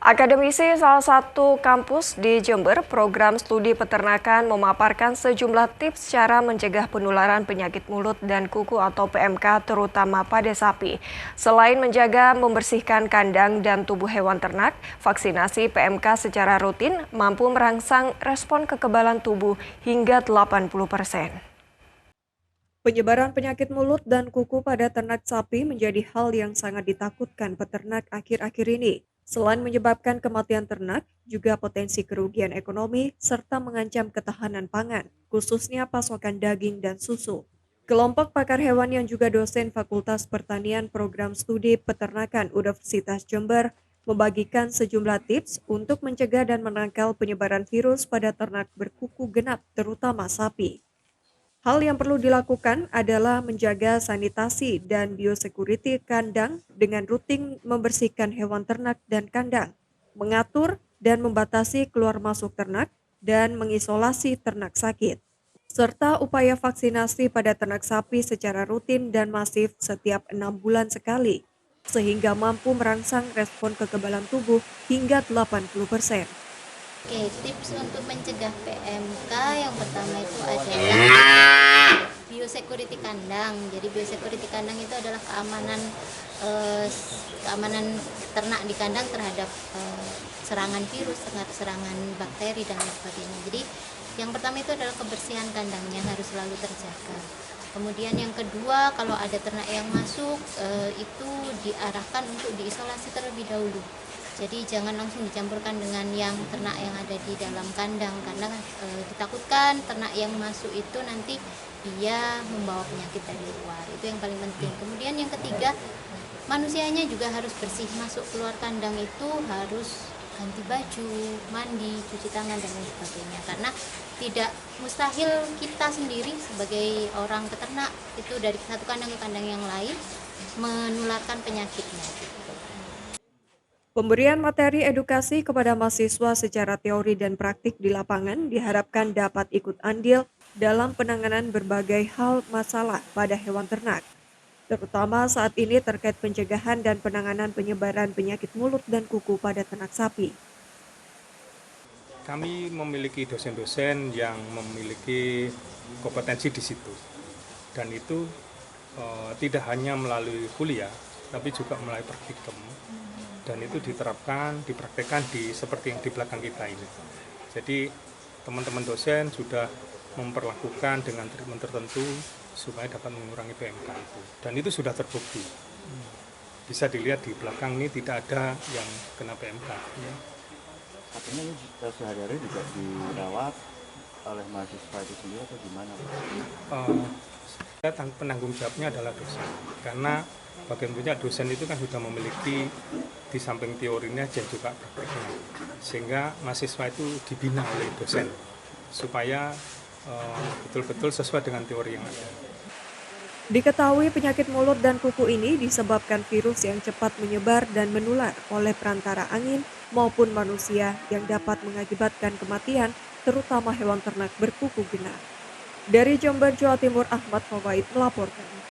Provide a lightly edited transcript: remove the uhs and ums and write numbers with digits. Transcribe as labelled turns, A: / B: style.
A: Akademisi salah satu kampus di Jember, program studi peternakan memaparkan sejumlah tips cara mencegah penularan penyakit mulut dan kuku atau PMK terutama pada sapi. Selain menjaga membersihkan kandang dan tubuh hewan ternak, vaksinasi PMK secara rutin mampu merangsang respon kekebalan tubuh hingga 80%. Penyebaran penyakit mulut dan kuku pada ternak sapi menjadi hal yang sangat ditakutkan peternak akhir-akhir ini. Selain menyebabkan kematian ternak, juga potensi kerugian ekonomi serta mengancam ketahanan pangan, khususnya pasokan daging dan susu. Kelompok pakar hewan yang juga dosen Fakultas Pertanian Program Studi Peternakan Universitas Jember membagikan sejumlah tips untuk mencegah dan menangkal penyebaran virus pada ternak berkuku genap, terutama sapi. Hal yang perlu dilakukan adalah menjaga sanitasi dan biosecurity kandang dengan rutin membersihkan hewan ternak dan kandang, mengatur dan membatasi keluar masuk ternak, dan mengisolasi ternak sakit, serta upaya vaksinasi pada ternak sapi secara rutin dan masif setiap 6 bulan sekali, sehingga mampu merangsang respon kekebalan tubuh hingga 80%.
B: Oke, tips untuk mencegah PMK yang pertama itu adalah biosecurity kandang. Jadi biosecurity kandang itu adalah keamanan ternak di kandang terhadap serangan virus, serangan bakteri dan lain sebagainya. Jadi yang pertama itu adalah kebersihan kandangnya harus selalu terjaga. Kemudian yang kedua, kalau ada ternak yang masuk itu diarahkan untuk diisolasi terlebih dahulu. Jadi jangan langsung dicampurkan dengan yang ternak yang ada di dalam kandang karena ditakutkan ternak yang masuk itu nanti dia membawa penyakit dari luar. Itu yang paling penting. Kemudian yang ketiga, manusianya juga harus bersih, masuk keluar kandang itu harus ganti baju, mandi, cuci tangan dan lain sebagainya. Karena tidak mustahil kita sendiri sebagai orang peternak itu dari satu kandang ke kandang yang lain menularkan penyakitnya.
A: Pemberian materi edukasi kepada mahasiswa secara teori dan praktik di lapangan diharapkan dapat ikut andil dalam penanganan berbagai hal masalah pada hewan ternak, terutama saat ini terkait pencegahan dan penanganan penyebaran penyakit mulut dan kuku pada ternak sapi.
C: Kami memiliki dosen-dosen yang memiliki kompetensi di situ, dan itu tidak hanya melalui kuliah, tapi juga melalui praktikum. Dan itu dipraktekkan seperti yang di belakang kita ini. Jadi teman-teman dosen sudah memperlakukan dengan treatment tertentu supaya dapat mengurangi PMK itu. Dan itu sudah terbukti. Bisa dilihat di belakang ini tidak ada yang kena PMK.
D: Artinya ini sehari-hari juga dirawat oleh mahasiswa itu sendiri atau gimana?
C: Penanggung jawabnya adalah dosen. Karena bagaimana dosen itu kan sudah memiliki di samping teorinya dan juga prakteknya, sehingga mahasiswa itu dibina oleh dosen supaya betul-betul sesuai dengan teori yang ada.
A: Diketahui penyakit mulut dan kuku ini disebabkan virus yang cepat menyebar dan menular oleh perantara angin maupun manusia yang dapat mengakibatkan kematian, terutama hewan ternak berkuku genap. Dari Jember, Jawa Timur, Ahmad Fawaid melaporkan.